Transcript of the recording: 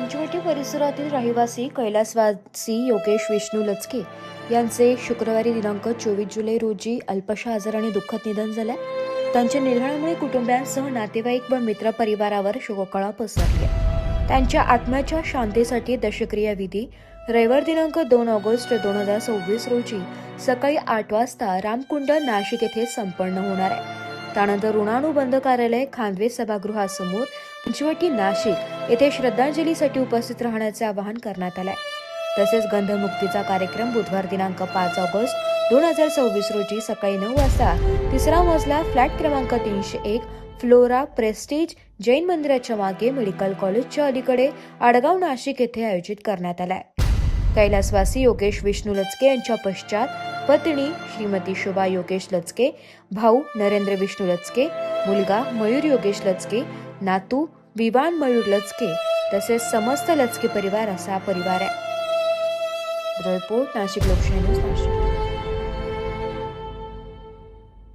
पंचवटी परिसरातील रहिवासी कैलासवासी योगेश विष्णू लचके यांचे शुक्रवारी दिनांक 24 जुलै रोजी अल्पशा आजाराने दुःखद निधन झाले. त्यांच्या निधनामुळे कुटुंबियांसह नातेवाईक व मित्रपरिवारावर शोककळा पसरली. त्यांच्या आत्म्याच्या शांतीसाठी दशक्रिया विधी रविवार दिनांक 2 ऑगस्ट 2026 रोजी सकाळी 8 वाजता रामकुंड नाशिक येथे संपन्न होणार आहे. त्यानंतर ऋणानुबंध कार्यालय खांदवे सभागृहासमोर पंचवटी नाशिक येथे श्रद्धांजलीसाठी उपस्थित राहण्याचे आवाहन करण्यात आले. तसेच गंधमुक्तीचा कार्यक्रम बुधवार दिनांक 5 ऑगस्ट 2026 रोजी सकाळी 9 वाजता तिसरा मजला फ्लॅट क्रमांक 301 फ्लोरा प्रेस्टीज जैन मंदिराच्या मागे मेडिकल कॉलेजच्या अलीकडे आडगाव नाशिक येथे आयोजित करण्यात आलाय. कैलासवासी योगेश विष्णू लचके यांच्या पश्चात पत्नी श्रीमती शोभा योगेश लचके, भाऊ नरेंद्र विष्णू लचके, मुलगा मयूर योगेश लचके, नातू विवान मयूर लचके तसेच समस्त लचके परिवार असा परिवार आहे. रिपोर्ट नाशिक लोकशाही न्यूज नाशिक.